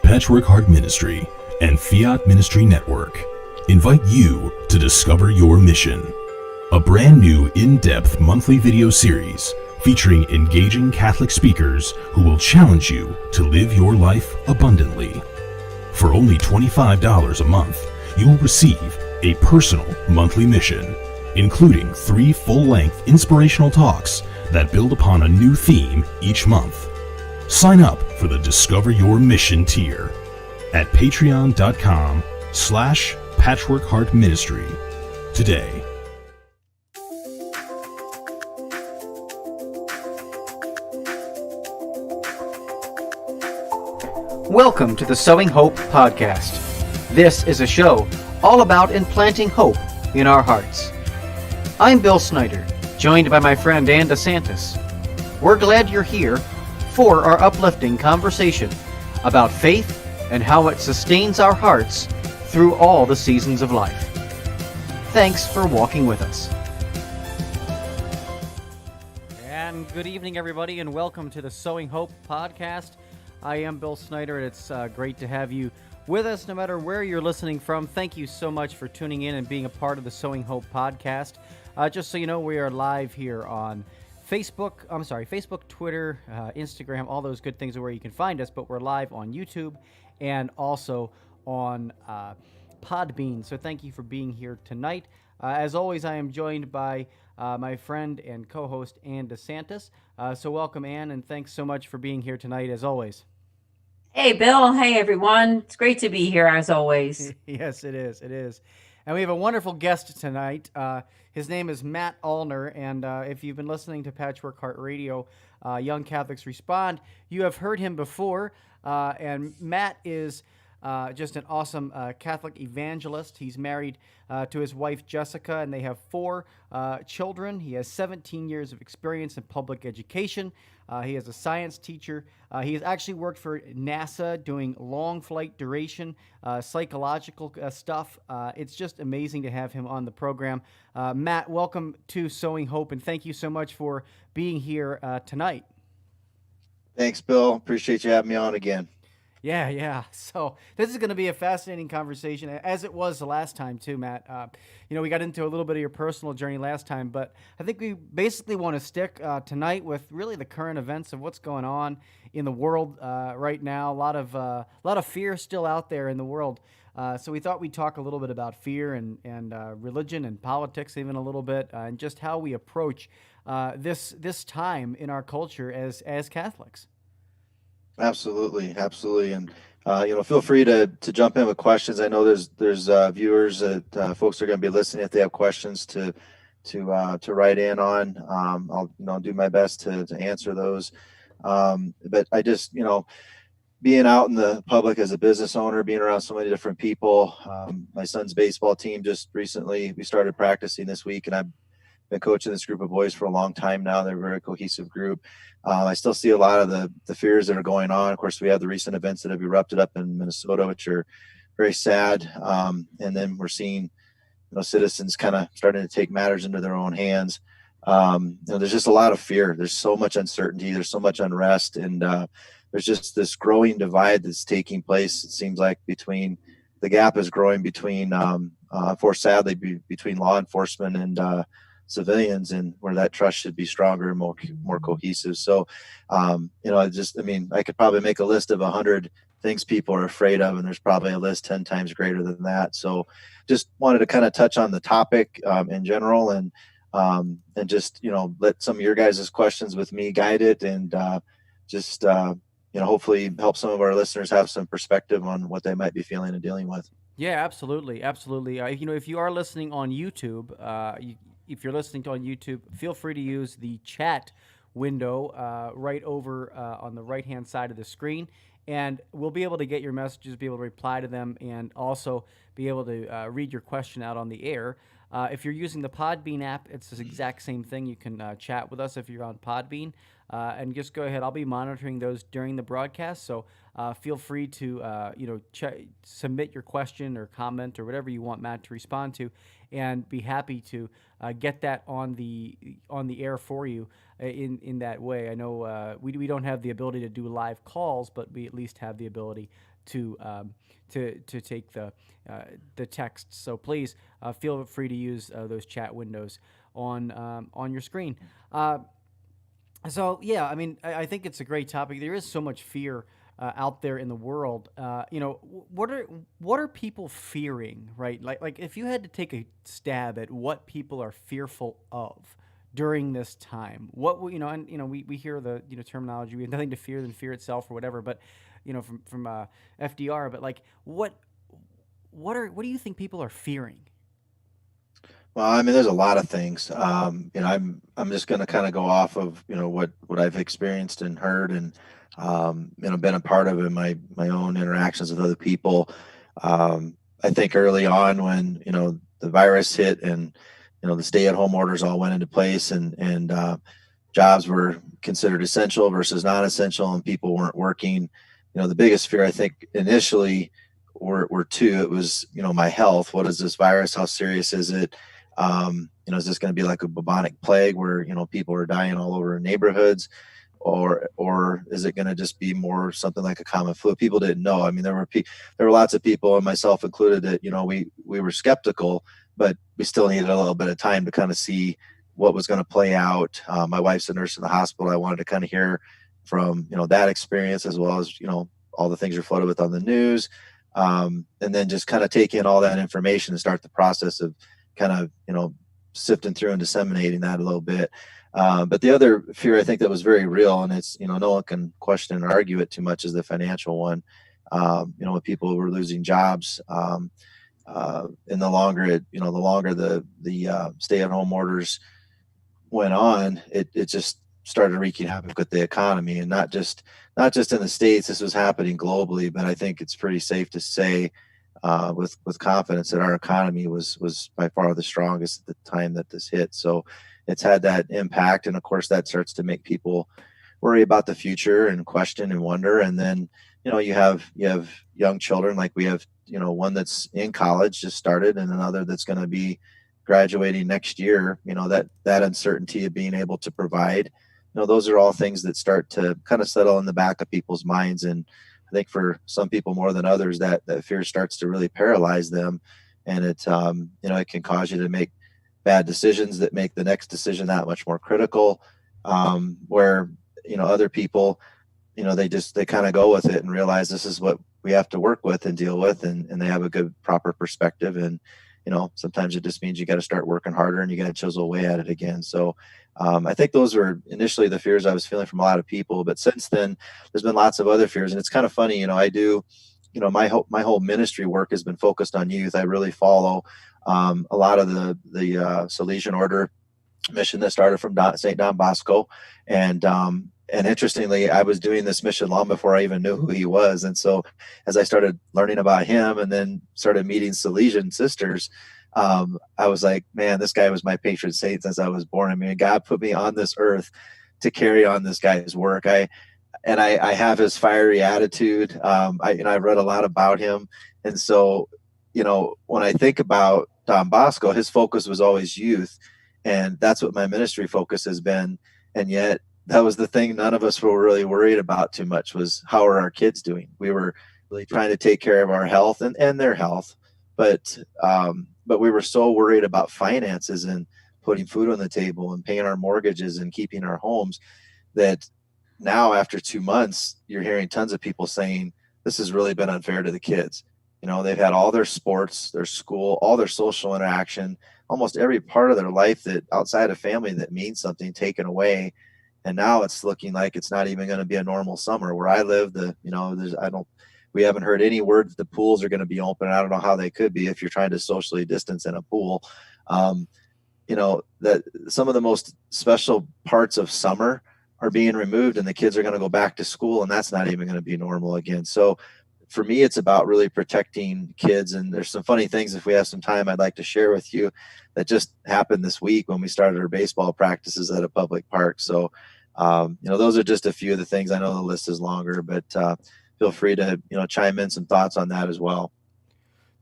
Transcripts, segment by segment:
Patchwork Heart Ministry and Fiat Ministry Network invite you to discover your mission. A brand new in-depth monthly video series featuring engaging Catholic speakers who will challenge you to live your life abundantly. For only $25 a month, you will receive a personal monthly mission, including 3 full-length inspirational talks that build upon a new theme each month. Sign up for the Discover Your Mission tier at patreon.com/Patchwork Heart Ministry today. Welcome to the Sowing Hope podcast. This is a show all about implanting hope in our hearts. I'm Bill Snyder, joined by my friend Ann DeSantis. We're glad you're here for our uplifting conversation about faith and how it sustains our hearts through all the seasons of life. Thanks for walking with us. And good evening, everybody, and welcome to the Sowing Hope podcast. I am Bill Snyder, and it's great to have you with us no matter where you're listening from. Thank you so much for tuning in and being a part of the Sowing Hope podcast. Just so you know, we are live here on Facebook, Twitter, Instagram, all those good things are where you can find us, but we're live on YouTube and also on Podbean. So thank you for being here tonight. As always, I am joined by my friend and co-host Ann DeSantis. So welcome, Ann, and thanks so much for being here tonight, as always. Hey, Bill. Hey, everyone. It's great to be here, as always. Yes, it is. It is. And we have a wonderful guest tonight. His name is Matt Allner, and if you've been listening to Patchwork Heart Radio, Young Catholics Respond, you have heard him before. And Matt is just an awesome Catholic evangelist. He's married to his wife, Jessica, and they have 4 children. He has 17 years of experience in public education. He is a science teacher. He has actually worked for NASA doing long flight duration, psychological stuff. It's just amazing to have him on the program. Matt, welcome to Sowing Hope, and thank you so much for being here tonight. Thanks, Bill. Appreciate you having me on again. Yeah. So this is going to be a fascinating conversation, as it was the last time too, Matt. We got into a little bit of your personal journey last time, but I think we basically want to stick tonight with really the current events of what's going on in the world right now. A lot of fear still out there in the world. So we thought we'd talk a little bit about fear and religion and politics, even a little bit, and just how we approach this time in our culture as Catholics. Absolutely. And feel free to jump in with questions. I know there's viewers that folks are going to be listening. If they have questions to write in on, I'll do my best to answer those. But I just being out in the public as a business owner, being around so many different people. My son's baseball team just recently we started practicing this week, and I've been coaching this group of boys for a long time now. They're a very cohesive group. I still see a lot of the fears that are going on. Of course, we have the recent events that have erupted up in Minnesota, which are very sad. And then we're seeing, citizens kind of starting to take matters into their own hands. There's just a lot of fear. There's so much uncertainty. There's so much unrest. And there's just this growing divide that's taking place. It seems like the gap is growing between law enforcement and civilians, and where that trust should be stronger and more cohesive. So, I could probably make a list of 100 things people are afraid of, and there's probably a list 10 times greater than that. So just wanted to kind of touch on the topic in general, and just, let some of your guys' questions with me guide it, and hopefully help some of our listeners have some perspective on what they might be feeling and dealing with. Yeah, absolutely. If you are listening on YouTube, if you're listening on YouTube, feel free to use the chat window right over on the right-hand side of the screen, and we'll be able to get your messages, be able to reply to them, and also be able to read your question out on the air. If you're using the Podbean app, it's the exact same thing. You can chat with us if you're on Podbean, and just go ahead. I'll be monitoring those during the broadcast, so feel free to submit your question or comment or whatever you want Matt to respond to, and be happy to get that on the air for you in that way. I know we don't have the ability to do live calls, but we at least have the ability to take the text. So please feel free to use those chat windows on your screen. So yeah, I mean, I think it's a great topic. There is so much fear out there in the world. What are people fearing, right? Like if you had to take a stab at what people are fearful of during this time, what we hear the terminology, we have nothing to fear than fear itself or whatever, but from FDR, but like what do you think people are fearing? Well, I mean, there's a lot of things. I'm just going to kind of go off of what I've experienced and heard, and been a part of in my own interactions with other people. I think early on when the virus hit and the stay-at-home orders all went into place, and jobs were considered essential versus non-essential, and people weren't working. The biggest fear I think initially were two. It was my health. What is this virus? How serious is it? Is this going to be like a bubonic plague where people are dying all over neighborhoods, or is it going to just be more something like a common flu? People didn't know. I mean, there were lots of people, and myself included, that we were skeptical, but we still needed a little bit of time to kind of see what was going to play out. My wife's a nurse in the hospital. I wanted to kind of hear from that experience, as well as all the things you're flooded with on the news, and then just kind of take in all that information and start the process of kind of sifting through and disseminating that a little bit. But the other fear I think that was very real, and it's no one can question or argue it too much, is the financial one. When people were losing jobs, and the longer the stay-at-home orders went on, it just started wreaking havoc with the economy, and not just in the States. This was happening globally, but I think it's pretty safe to say with confidence that our economy was by far the strongest at the time that this hit. So it's had that impact, and of course that starts to make people worry about the future and question and wonder. And then you have young children, like we have one that's in college, just started, and another that's going to be graduating next year. That uncertainty of being able to provide, those are all things that start to kind of settle in the back of people's minds. And I think for some people more than others, that fear starts to really paralyze them, and it can cause you to make bad decisions that make the next decision that much more critical. Where other people, they kind of go with it and realize this is what we have to work with and deal with, and they have a good proper perspective. And sometimes it just means you got to start working harder and you got to chisel away at it again. So I think those were initially the fears I was feeling from a lot of people, but since then there's been lots of other fears. And it's kind of funny, I do, my whole ministry work has been focused on youth. I really follow a lot of the Salesian order mission that started from St. Don Bosco. And interestingly, I was doing this mission long before I even knew who he was. And so as I started learning about him and then started meeting Salesian sisters, I was like, man, this guy was my patron saint since I was born. I mean, God put me on this earth to carry on this guy's work. I have his fiery attitude. I've read a lot about him. And so, when I think about Don Bosco, his focus was always youth. And that's what my ministry focus has been. And yet that was the thing none of us were really worried about too much, was how are our kids doing? We were really trying to take care of our health and their health. But we were so worried about finances and putting food on the table and paying our mortgages and keeping our homes, that now after 2 months, you're hearing tons of people saying, this has really been unfair to the kids. They've had all their sports, their school, all their social interaction, almost every part of their life that outside of family that means something taken away. And now it's looking like it's not even going to be a normal summer. Where I live, we haven't heard any word that the pools are going to be open. I don't know how they could be if you're trying to socially distance in a pool. That some of the most special parts of summer are being removed, and the kids are going to go back to school, and that's not even going to be normal again. So for me, it's about really protecting kids. And there's some funny things, if we have some time, I'd like to share with you, that just happened this week when we started our baseball practices at a public park. So, those are just a few of the things. I know the list is longer, but feel free to, chime in some thoughts on that as well.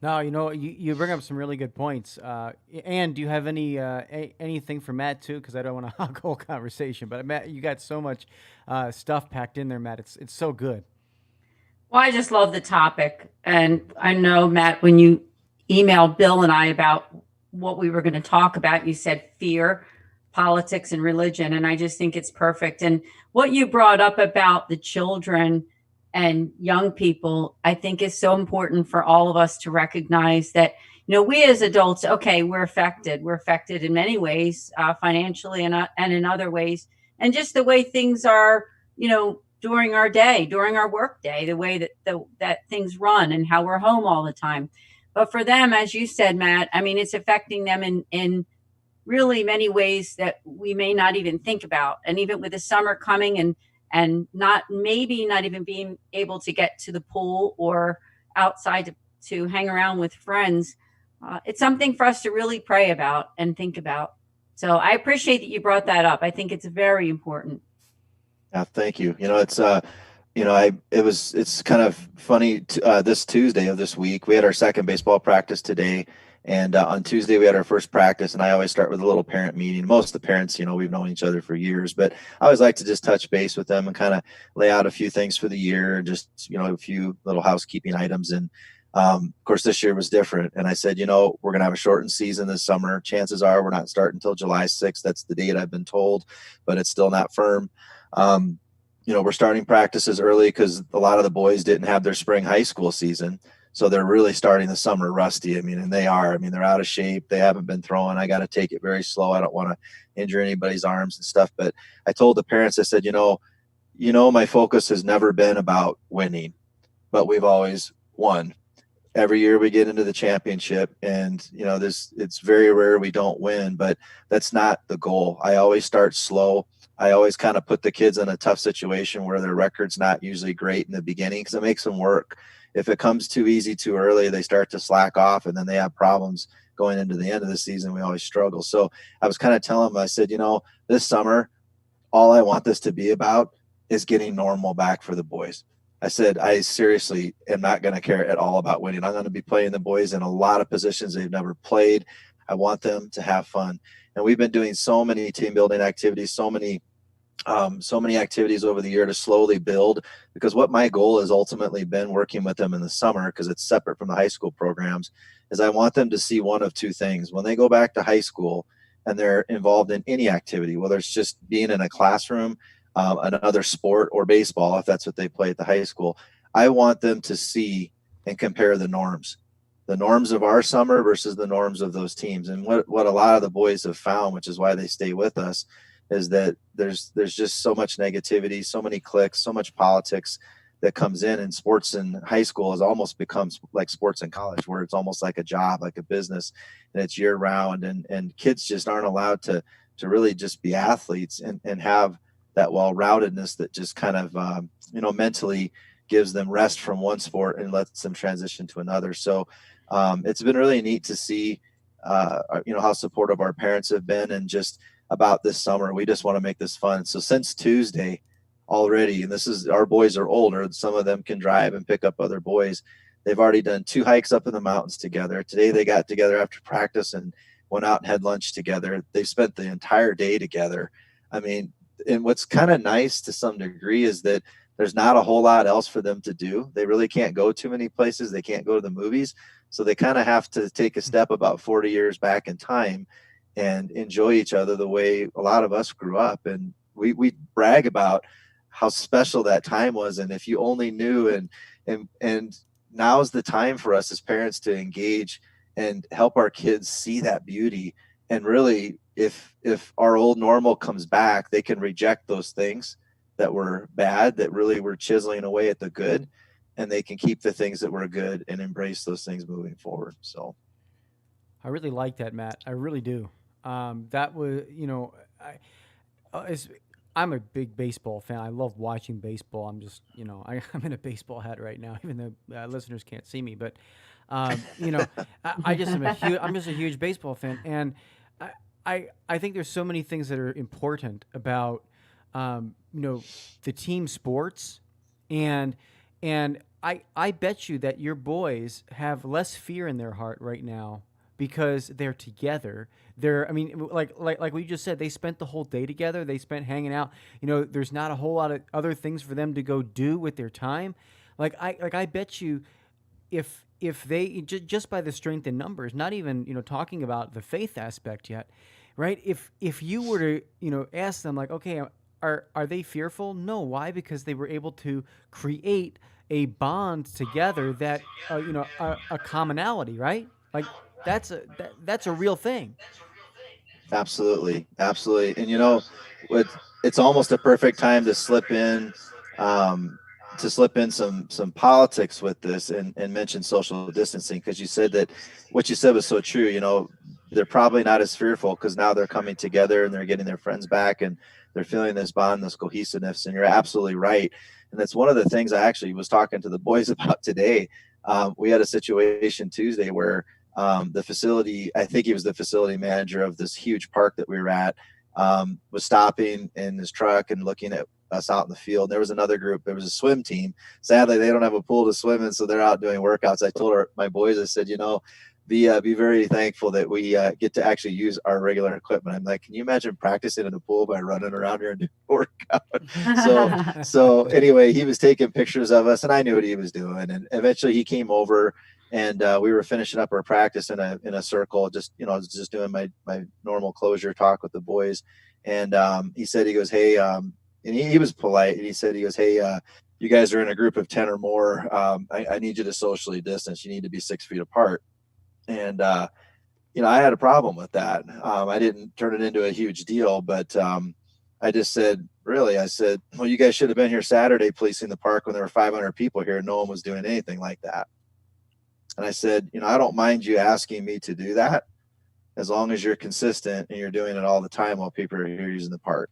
No, you bring up some really good points. And do you have anything for Matt too? Because I don't want to hog the whole conversation, but Matt, you got so much stuff packed in there, Matt. It's so good. Well, I just love the topic. And I know, Matt, when you emailed Bill and I about what we were going to talk about, you said fear, politics, and religion. And I just think it's perfect. And what you brought up about the children and young people, I think is so important for all of us to recognize that, we as adults, okay, we're affected. We're affected in many ways, financially and in other ways. And just the way things are, during our day, during our work day, the way that things run and how we're home all the time. But for them, as you said, Matt, I mean, it's affecting them in really many ways that we may not even think about. And even with the summer coming and not even being able to get to the pool or outside to hang around with friends, it's something for us to really pray about and think about. So I appreciate that you brought that up. I think it's very important. Yeah, thank you. It's kind of funny. This Tuesday of this week, we had our second baseball practice today, and on Tuesday we had our first practice. And I always start with a little parent meeting. Most of the parents, we've known each other for years, but I always like to just touch base with them and kind of lay out a few things for the year, just a few little housekeeping items. And of course, this year was different. And I said, we're going to have a shortened season this summer. Chances are we're not starting until July 6th. That's the date I've been told, but it's still not firm. We're starting practices early because a lot of the boys didn't have their spring high school season. So they're really starting the summer rusty. And they are. They're out of shape. They haven't been throwing. I got to take it very slow. I don't want to injure anybody's arms and stuff. But I told the parents, I said, my focus has never been about winning, but we've always won. Every year we get into the championship, and it's very rare we don't win, but that's not the goal. I always start slow. I always kind of put the kids in a tough situation where their record's not usually great in the beginning because it makes them work. If it comes too easy too early, they start to slack off, and then they have problems going into the end of the season. We always struggle. So I was kind of telling them, I said, this summer, all I want this to be about is getting normal back for the boys. I said, I seriously am not going to care at all about winning. I'm going to be playing the boys in a lot of positions they've never played. I want them to have fun. And we've been doing so many team building activities, so many activities over the year to slowly build, because what my goal has ultimately been working with them in the summer, because it's separate from the high school programs, is I want them to see one of two things. When they go back to high school and they're involved in any activity, whether it's just being in a classroom, another sport, or baseball, if that's what they play at the high school, I want them to see and compare the norms of our summer versus the norms of those teams. And what a lot of the boys have found, which is why they stay with us, is that there's just so much negativity, so many cliques, so much politics that comes in, and sports in high school has almost become like sports in college, where it's almost like a job, like a business, and it's year round, and kids just aren't allowed to really just be athletes and have that well-roundedness that just kind of mentally gives them rest from one sport and lets them transition to another. So it's been really neat to see how supportive our parents have been, and just about this summer, we just want to make this fun. So since Tuesday already, and our boys are older, some of them can drive and pick up other boys. They've already done 2 hikes up in the mountains together. Today they got together after practice and went out and had lunch together. They've spent the entire day together. And what's kind of nice to some degree is that there's not a whole lot else for them to do. They really can't go too many places. They can't go to the movies. So they kind of have to take a step about 40 years back in time and enjoy each other the way a lot of us grew up. And we brag about how special that time was. And if you only knew, and now's the time for us as parents to engage and help our kids see that beauty. And really, if our old normal comes back, they can reject those things that were bad, that really were chiseling away at the good, and they can keep the things that were good and embrace those things moving forward. So I really like that, Matt. I really do. That was, I'm a big baseball fan. I love watching baseball. I'm just, I'm in a baseball hat right now, even though listeners can't see me. But, I just am I'm just a huge baseball fan, and I think there's so many things that are important about, the team sports, and I bet you that your boys have less fear in their heart right now because they're together. Like we just said, they spent the whole day together. They spent hanging out. There's not a whole lot of other things for them to go do with their time. I bet you, if they just by the strength in numbers, not even talking about the faith aspect yet, right? If you were to ask them like, okay, are they fearful? No, why? Because they were able to create a bond together that a commonality, right? Like that's a real thing. Absolutely, absolutely. And what it's almost a perfect time to slip in some politics with this and mention social distancing, because you said that what you said was so true. They're probably not as fearful because now they're coming together and they're getting their friends back and they're feeling this bond, this cohesiveness. And you're absolutely right. And that's one of the things I actually was talking to the boys about today. We had a situation Tuesday where the facility, I think he was the facility manager of this huge park that we were at, was stopping in his truck and looking at us out in the field. There was another group. There was a swim team. Sadly, they don't have a pool to swim in, so they're out doing workouts. I told my boys, I said, be very thankful that we get to actually use our regular equipment. I'm like, can you imagine practicing in a pool by running around here and doing workout? So anyway, he was taking pictures of us, and I knew what he was doing. And eventually, he came over, and we were finishing up our practice in a circle. Just just doing my normal closure talk with the boys. And he said, he goes, hey, and he was polite, and he goes, hey, you guys are in a group of 10 or more. I need you to socially distance. You need to be 6 feet apart. And, I had a problem with that. I didn't turn it into a huge deal, but I just said, really, I said, well, you guys should have been here Saturday policing the park when there were 500 people here. No one was doing anything like that. And I said, I don't mind you asking me to do that as long as you're consistent and you're doing it all the time while people are here using the park.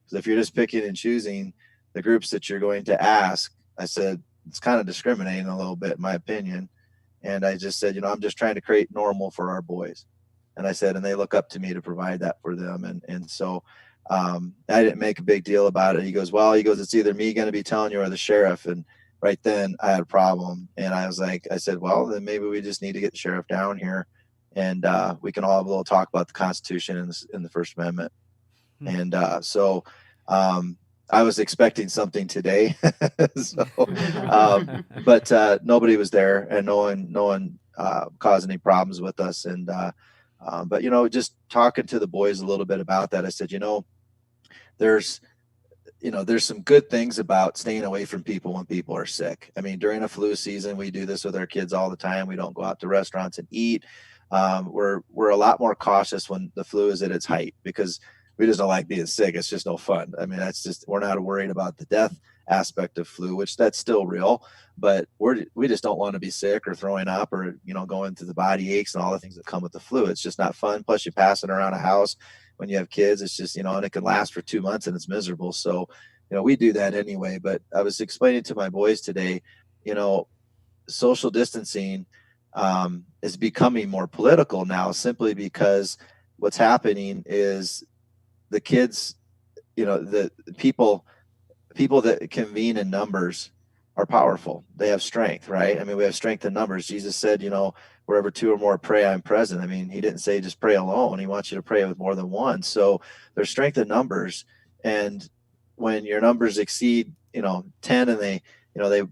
Because if you're just picking and choosing the groups that you're going to ask, I said, it's kind of discriminating a little bit, in my opinion. And I just said, I'm just trying to create normal for our boys. And I said, and they look up to me to provide that for them. And so I didn't make a big deal about it. He goes, it's either me going to be telling you or the sheriff. And right then I had a problem. And I said, well, then maybe we just need to get the sheriff down here and we can all have a little talk about the Constitution and the First Amendment. And so I was expecting something today, but nobody was there, and no one caused any problems with us. And but just talking to the boys a little bit about that, I said, there's some good things about staying away from people when people are sick. I mean, during a flu season, we do this with our kids all the time. We don't go out to restaurants and eat. We're a lot more cautious when the flu is at its height because we just don't like being sick. It's just no fun. I mean, we're not worried about the death aspect of flu, which that's still real, but we just don't want to be sick or throwing up or, going through the body aches and all the things that come with the flu. It's just not fun. Plus you pass it around a house when you have kids, it's just, and it can last for 2 months and it's miserable. So, we do that anyway, but I was explaining to my boys today, social distancing is becoming more political now simply because what's happening is the kids, the people that convene in numbers are powerful. They have strength, right? I mean, we have strength in numbers. Jesus said, wherever 2 or more pray, I'm present. I mean, he didn't say just pray alone. He wants you to pray with more than one. So there's strength in numbers. And when your numbers exceed, 10 and they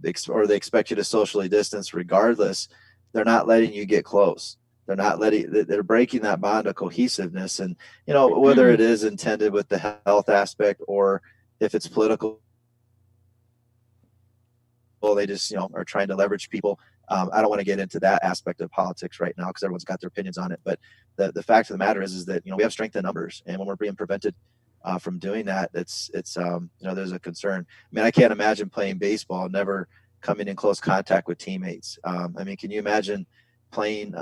expect you to socially distance regardless, they're not letting you get close. They're breaking that bond of cohesiveness. And, whether it is intended with the health aspect or if it's political, they just, are trying to leverage people. I don't want to get into that aspect of politics right now because everyone's got their opinions on it. But the fact of the matter is that, we have strength in numbers. And when we're being prevented from doing that, it's there's a concern. I mean, I can't imagine playing baseball and never coming in close contact with teammates. I mean, can you imagine playing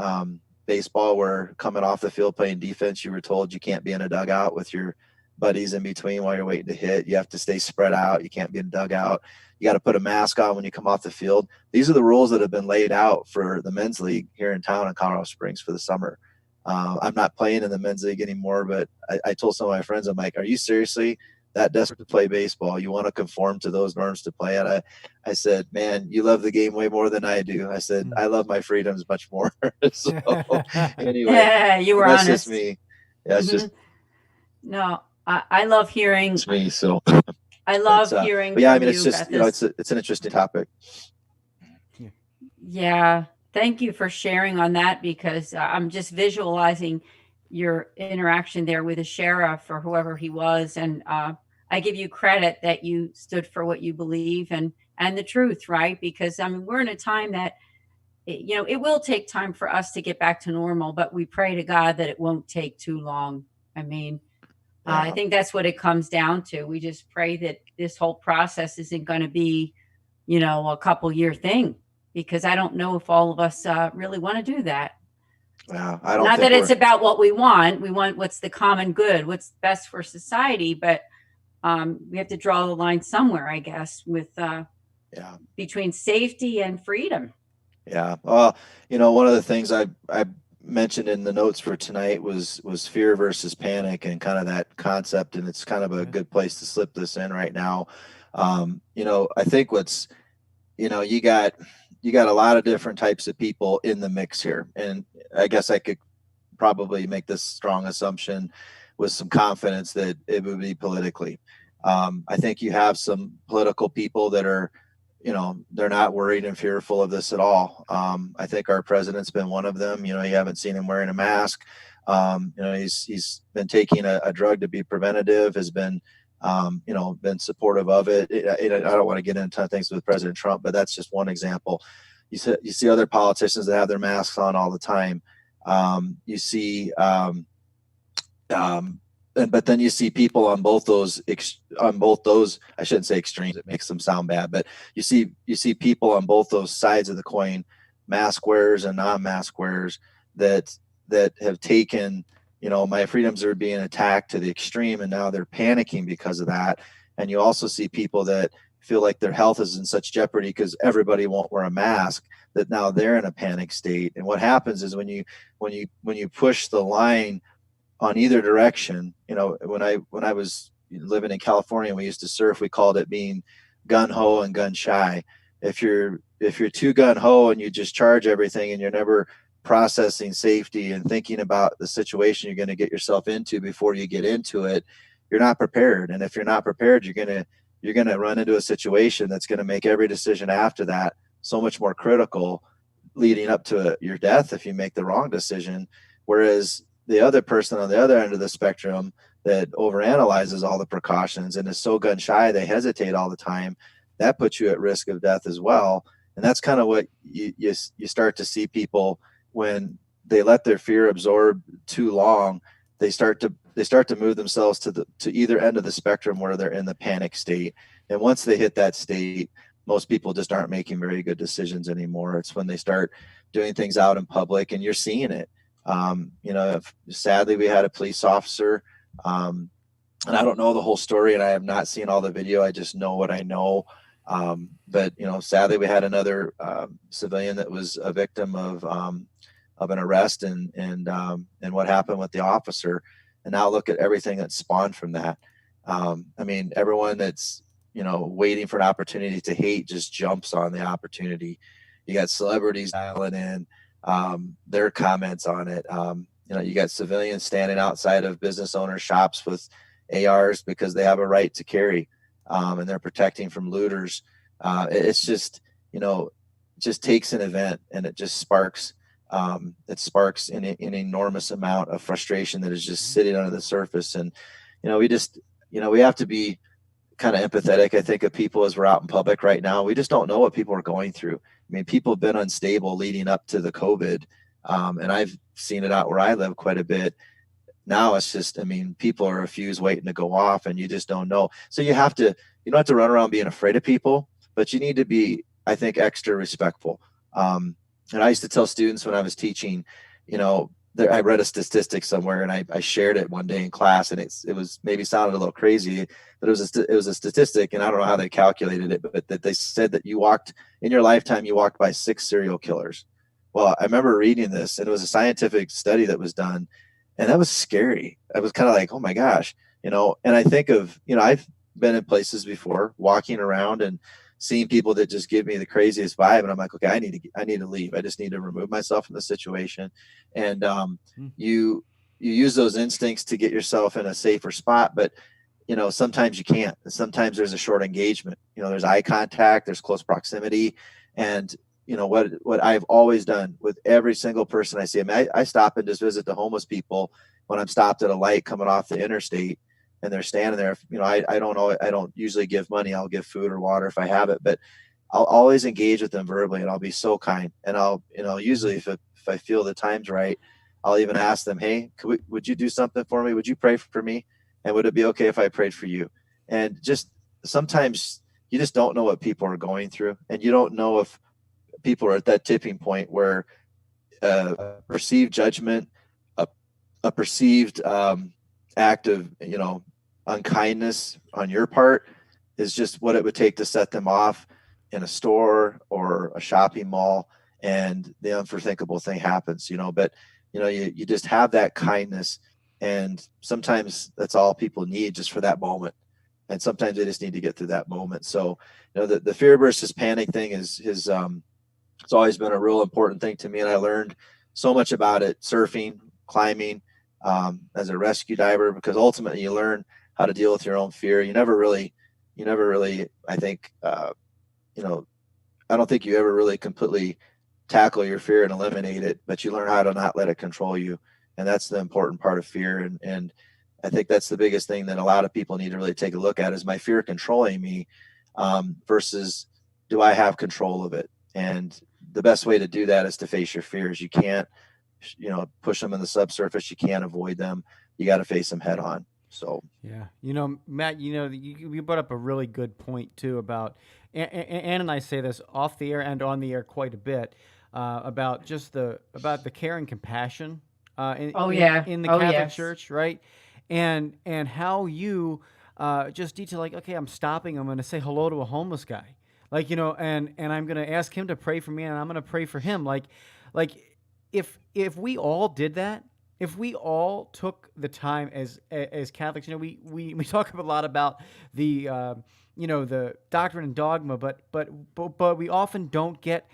baseball where coming off the field playing defense, you were told you can't be in a dugout with your buddies in between while you're waiting to hit. You have to stay spread out. You can't be in a dugout. You got to put a mask on when you come off the field. These are the rules that have been laid out for the men's league here in town in Colorado Springs for the summer. I'm not playing in the men's league anymore, but I told some of my friends, I'm like, are you seriously that desperate to play baseball? You want to conform to those norms to play it? I said, man, you love the game way more than I do. I said, I love my freedoms much more. So anyway, yeah, you were that's honest. Just me. Yeah, it's just no. I love hearing. It's me. So I love hearing. But yeah, I mean, it's you just it's an interesting topic. Yeah. Thank you for sharing on that, because I'm just visualizing your interaction there with the sheriff or whoever he was. And I give you credit that you stood for what you believe and the truth, right? Because I mean, we're in a time that, it will take time for us to get back to normal, but we pray to God that it won't take too long. I mean, I Yeah, think that's what it comes down to. We just pray that this whole process isn't going to be, a couple year thing, because I don't know if all of us really want to do that. yeah. I don't Not that think it's we're. about what we want. We want what's the common good, what's best for society, but we have to draw the line somewhere, I guess, with Yeah. between safety and freedom. Yeah. Well, one of the things I mentioned in the notes for tonight was fear versus panic and kind of that concept, and it's kind of a good place to slip this in right now. I think what's you got a lot of different types of people in the mix here, and I guess I could probably make this strong assumption with some confidence that it would be politically. I think you have some political people that are, they're not worried and fearful of this at all. I think our president's been one of them. You haven't seen him wearing a mask. He's been taking a drug to be preventative, has been, been supportive of it. I don't want to get into things with President Trump, but that's just one example. You see other politicians that have their masks on all the time. You see, but then you see people on both those, I shouldn't say extremes, it makes them sound bad, but you see people on both those sides of the coin, mask wearers and non-mask wearers, that have taken, my freedoms are being attacked to the extreme, and now they're panicking because of that. And you also see people that feel like their health is in such jeopardy because everybody won't wear a mask, that now they're in a panic state. And what happens is when you push the line on either direction, when I was living in California, we used to surf, we called it being gun ho and gun shy. If you're too gun ho and you just charge everything and you're never processing safety and thinking about the situation you're going to get yourself into before you get into it, you're not prepared. And if you're not prepared, you're going to run into a situation that's going to make every decision after that so much more critical, leading up to your death if you make the wrong decision. Whereas the other person on the other end of the spectrum that overanalyzes all the precautions and is so gun shy they hesitate all the time, that puts you at risk of death as well. And that's kind of what you start to see people when they let their fear absorb too long. They start to move themselves to either end of the spectrum where they're in the panic state. And once they hit that state, most people just aren't making very good decisions anymore. It's when they start doing things out in public, and you're seeing it. Sadly, we had a police officer, and I don't know the whole story, and I have not seen all the video. I just know what I know. But sadly, we had another civilian that was a victim of an arrest, and what happened with the officer. And now look at everything that spawned from that. Everyone that's waiting for an opportunity to hate just jumps on the opportunity. You got celebrities dialing in their comments on it. You got civilians standing outside of business owners' shops with ARs because they have a right to carry, and they're protecting from looters. It's just, it just takes an event, and it just sparks. It sparks an enormous amount of frustration that is just sitting under the surface. And we have to be kind of empathetic, I think, of people as we're out in public right now. We just don't know what people are going through. People have been unstable leading up to the COVID, and I've seen it out where I live quite a bit. Now it's just, people are a fuse waiting to go off, and you just don't know. So you don't have to run around being afraid of people, but you need to be, I think, extra respectful. And I used to tell students when I was teaching, I read a statistic somewhere, and I shared it one day in class, and it was maybe sounded a little crazy, but it was a statistic, and I don't know how they calculated it, but that they said that in your lifetime, you walked by 6 serial killers. Well, I remember reading this, and it was a scientific study that was done, and that was scary. I was kind of like, oh my gosh, and I think of, I've been in places before, walking around and seeing people that just give me the craziest vibe, and I'm like, okay, I need to leave. I just need to remove myself from the situation. And you use those instincts to get yourself in a safer spot, but sometimes you can't. Sometimes there's a short engagement. There's eye contact, there's close proximity, and what I've always done with every single person I see. I mean, I stop and just visit the homeless people when I'm stopped at a light coming off the interstate and they're standing there. I don't know. I don't usually give money. I'll give food or water if I have it, but I'll always engage with them verbally, and I'll be so kind. And I'll, usually if I feel the time's right, I'll even ask them, hey, would you do something for me? Would you pray for me? And would it be okay if I prayed for you? And just sometimes you just don't know what people are going through, and you don't know if people are at that tipping point where perceived judgment, a perceived act of unkindness on your part is just what it would take to set them off in a store or a shopping mall, and the unforethinkable thing happens. But you just have that kindness, and sometimes that's all people need just for that moment, and sometimes they just need to get through that moment. So the fear versus panic thing is it's always been a real important thing to me, and I learned so much about it surfing, climbing, as a rescue diver, because ultimately you learn how to deal with your own fear. You never really, I think, I don't think you ever really completely tackle your fear and eliminate it, but you learn how to not let it control you. And that's the important part of fear. And I think that's the biggest thing that a lot of people need to really take a look at, is my fear controlling me, versus do I have control of it? And the best way to do that is to face your fears. You can't, push them in the subsurface. You can't avoid them. You got to face them head on. So, yeah, Matt, you brought up a really good point too about, Ann and I say this off the air and on the air quite a bit, about just about the care and compassion in the Catholic Church, right? And how you just detail, like, okay, I'm going to say hello to a homeless guy, like, and I'm going to ask him to pray for me, and I'm going to pray for him, like if we all did that. If we all took the time as Catholics, we talk a lot about the the doctrine and dogma, but we often don't get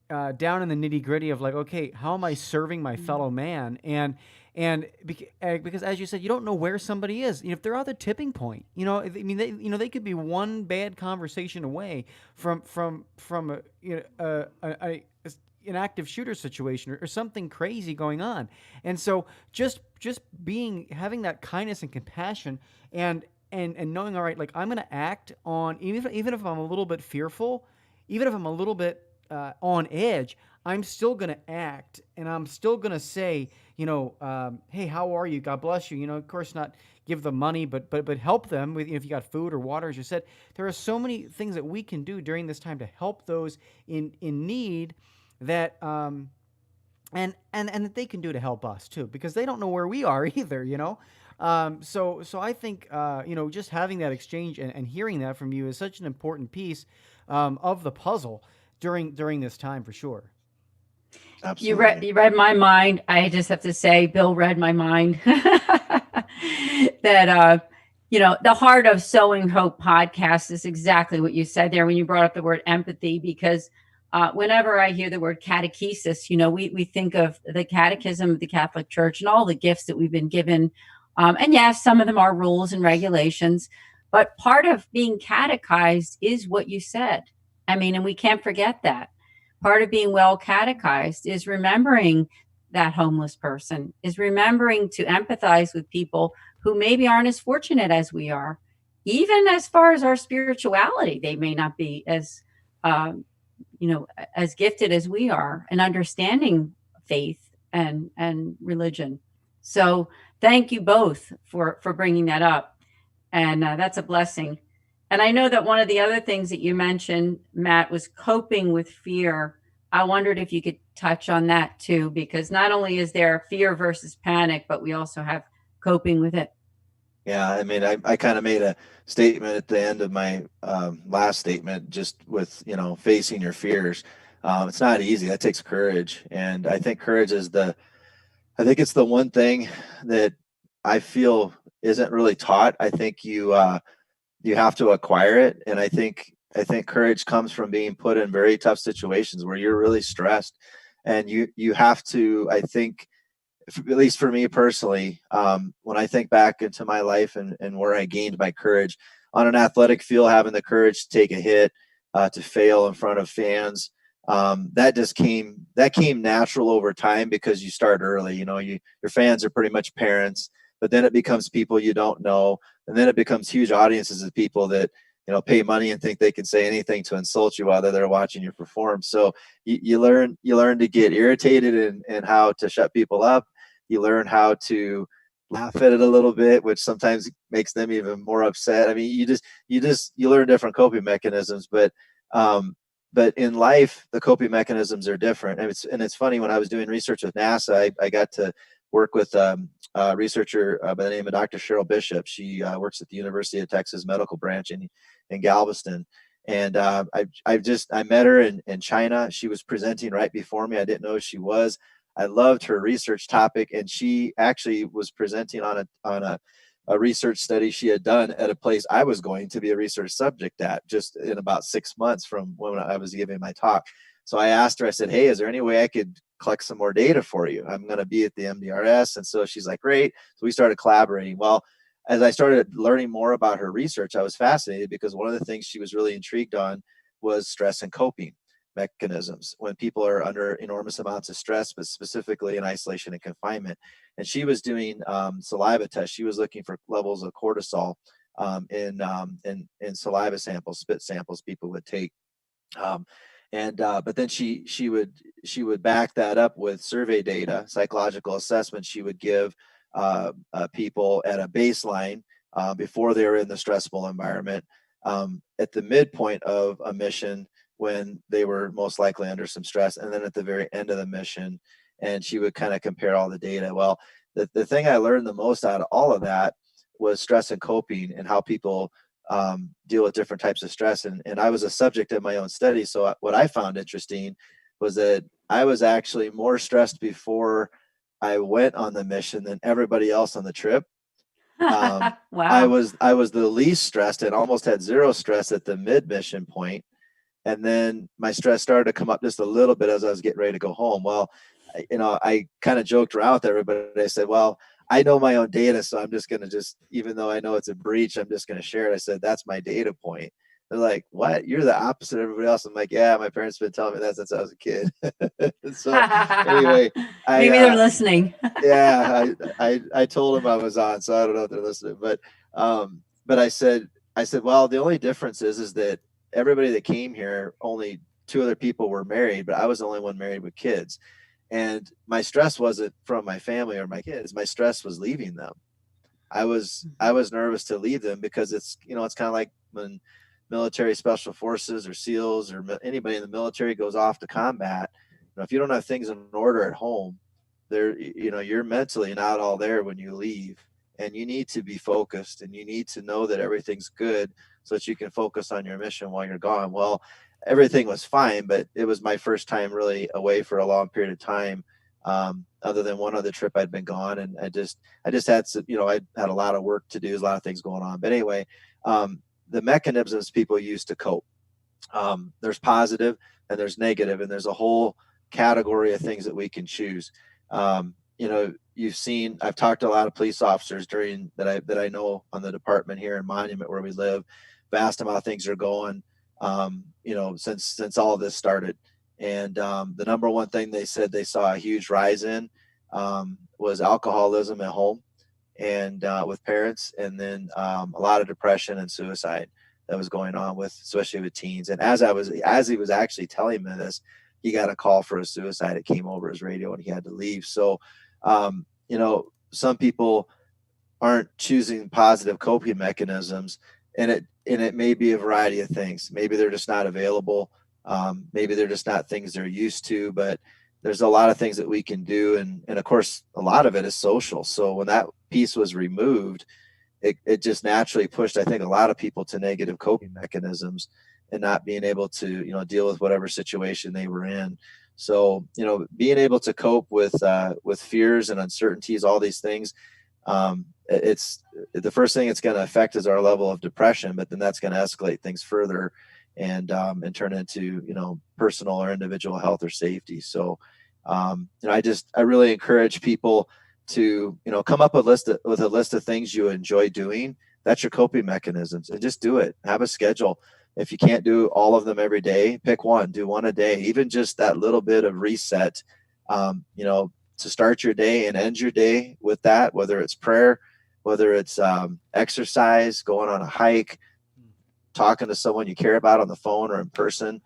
down in the nitty gritty of, like, okay, how am I serving my fellow man? And because, as you said, you don't know where somebody is. If they're at the tipping point, they could be one bad conversation away from an active shooter situation or something crazy going on. And so just having that kindness and compassion and knowing, all right, like, I'm going to act on, even if I'm a little bit fearful, even if I'm a little bit on edge, I'm still going to act, and I'm still going to say, hey, how are you? God bless you. Of course, not give them money, but help them with, if you got food or water, as you said. There are so many things that we can do during this time to help those in need, that and that they can do to help us too, because they don't know where we are either, so I think just having that exchange and hearing that from you is such an important piece of the puzzle during this time, for sure. Absolutely. You read my mind. I just have to say, Bill read my mind. That the Heart of Sowing Hope podcast is exactly what you said there when you brought up the word empathy, because whenever I hear the word catechesis, we think of the Catechism of the Catholic Church and all the gifts that we've been given. And yes, some of them are rules and regulations, but part of being catechized is what you said. And we can't forget that. Part of being well catechized is remembering that homeless person, is remembering to empathize with people who maybe aren't as fortunate as we are. Even as far as our spirituality, they may not be as as gifted as we are in understanding faith and religion. So thank you both for bringing that up. And that's a blessing. And I know that one of the other things that you mentioned, Matt, was coping with fear. I wondered if you could touch on that too, because not only is there fear versus panic, but we also have coping with it. Yeah, I kind of made a statement at the end of my last statement, just with, facing your fears. It's not easy. That takes courage. And I think courage is it's the one thing that I feel isn't really taught. I think you have to acquire it. And I think courage comes from being put in very tough situations where you're really stressed, and you have to, I think, at least for me personally, when I think back into my life and where I gained my courage on an athletic field, having the courage to take a hit, to fail in front of fans, that came natural over time because you start early. Your fans are pretty much parents, but then it becomes people you don't know, and then it becomes huge audiences of people that pay money and think they can say anything to insult you while they're watching you perform. So you learn to get irritated and how to shut people up. You learn how to laugh at it a little bit, which sometimes makes them even more upset. I mean, you learn different coping mechanisms, but in life, the coping mechanisms are different. And it's funny, when I was doing research with NASA, I got to work with a researcher by the name of Dr. Cheryl Bishop. She works at the University of Texas Medical Branch in Galveston. And I met her in China. She was presenting right before me. I didn't know who she was. I loved her research topic, and she actually was presenting on a research study she had done at a place I was going to be a research subject at, just in about 6 months from when I was giving my talk. So I asked her, I said, hey, is there any way I could collect some more data for you? I'm going to be at the MDRS. And so she's like, great. So we started collaborating. Well, as I started learning more about her research, I was fascinated because one of the things she was really intrigued on was stress and coping mechanisms when people are under enormous amounts of stress, but specifically in isolation and confinement. And she was doing saliva tests. She was looking for levels of cortisol in saliva samples, spit samples people would take. But then she would back that up with survey data, psychological assessment she would give people at a baseline before they were in the stressful environment, at the midpoint of a mission when they were most likely under some stress, and then at the very end of the mission. And she would kind of compare all the data. Well, the thing I learned the most out of all of that was stress and coping and how people deal with different types of stress. And I was a subject in my own study. So what I found interesting was that I was actually more stressed before I went on the mission than everybody else on the trip. Wow. I was the least stressed and almost had zero stress at the mid-mission point. And then my stress started to come up just a little bit as I was getting ready to go home. Well, I kind of joked around with everybody. I said, well, I know my own data, so I'm just going to even though I know it's a breach, I'm just going to share it. I said, that's my data point. They're like, what? You're the opposite of everybody else. I'm like, yeah, my parents have been telling me that since I was a kid. So anyway, maybe they're listening. Yeah, I told them I was on, so I don't know if they're listening. But I said, well, the only difference is that everybody that came here, only 2 other people were married, but I was the only one married with kids. And my stress wasn't from my family or my kids. My stress was leaving them. I was nervous to leave them because it's kind of like when military special forces or SEALs or anybody in the military goes off to combat. If you don't have things in order at home, you're mentally not all there when you leave, and you need to be focused, and you need to know that everything's good so that you can focus on your mission while you're gone. Well, everything was fine, but it was my first time really away for a long period of time. Other than one other trip I'd been gone, and I just had some, I had a lot of work to do, a lot of things going on. But anyway, the mechanisms people use to cope, there's positive and there's negative, and there's a whole category of things that we can choose. You've seen, I've talked to a lot of police officers that I know on the department here in Monument where we live. I've asked them how things are going, since all of this started. And the number one thing they said they saw a huge rise in was alcoholism at home and with parents, and then a lot of depression and suicide that was going on especially with teens. And as he was actually telling me this, he got a call for a suicide. It came over his radio and he had to leave. So, some people aren't choosing positive coping mechanisms, and it may be a variety of things. Maybe they're just not available. Maybe they're just not things they're used to, but there's a lot of things that we can do. And of course, a lot of it is social. So when that piece was removed, it just naturally pushed, I think, a lot of people to negative coping mechanisms and not being able to, deal with whatever situation they were in. So, being able to cope with fears and uncertainties, all these things, it's the first thing it's going to affect is our level of depression, but then that's going to escalate things further and turn into, personal or individual health or safety. So, I really encourage people to, come up with a list of things you enjoy doing. That's your coping mechanisms, and just do it. Have a schedule. If you can't do all of them every day, pick one, do one a day, even just that little bit of reset, to start your day and end your day with that, whether it's prayer, whether it's exercise, going on a hike, talking to someone you care about on the phone or in person.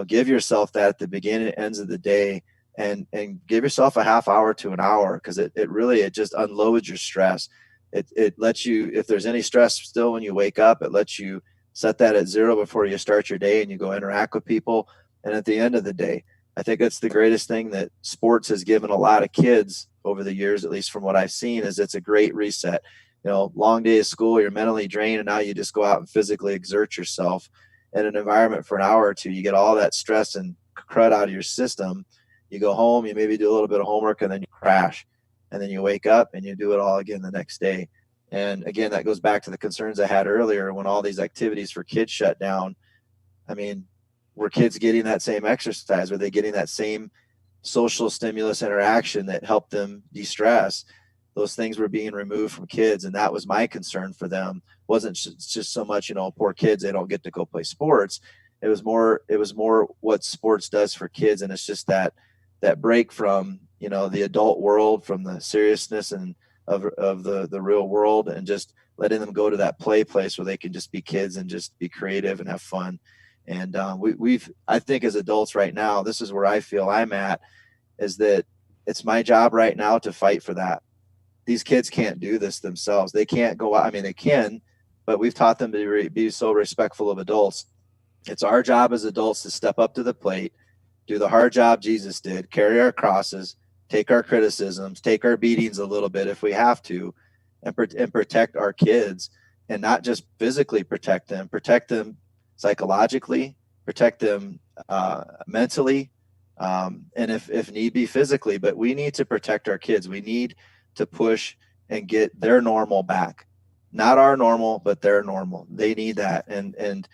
Give yourself that at the beginning and ends of the day, and give yourself a half hour to an hour, because it just unloads your stress. It lets you, if there's any stress still when you wake up, it lets you set that at 0 before you start your day and you go interact with people. And at the end of the day, I think that's the greatest thing that sports has given a lot of kids over the years, at least from what I've seen, is it's a great reset. Long day of school, you're mentally drained, and now you just go out and physically exert yourself in an environment for an hour or two. You get all that stress and crud out of your system. You go home, you maybe do a little bit of homework, and then you crash. And then you wake up and you do it all again the next day. And again, that goes back to the concerns I had earlier when all these activities for kids shut down. I mean, were kids getting that same exercise? Were they getting that same social stimulus interaction that helped them de-stress? Those things were being removed from kids. And that was my concern for them. Wasn't just so much, poor kids, they don't get to go play sports. It was more what sports does for kids. And it's just that break from, the adult world, from the seriousness and of the real world, and just letting them go to that play place where they can just be kids and just be creative and have fun. And I think as adults right now, this is where I feel I'm at, is that it's my job right now to fight for that. These kids can't do this themselves. They can't go out. I mean, they can, but we've taught them to be so respectful of adults. It's our job as adults to step up to the plate, do the hard job Jesus did, carry our crosses, take our criticisms, take our beatings a little bit if we have to, and protect our kids, and not just physically protect them psychologically, protect them mentally, and if need be physically. But we need to protect our kids. We need to push and get their normal back, not our normal, but their normal. They need that. And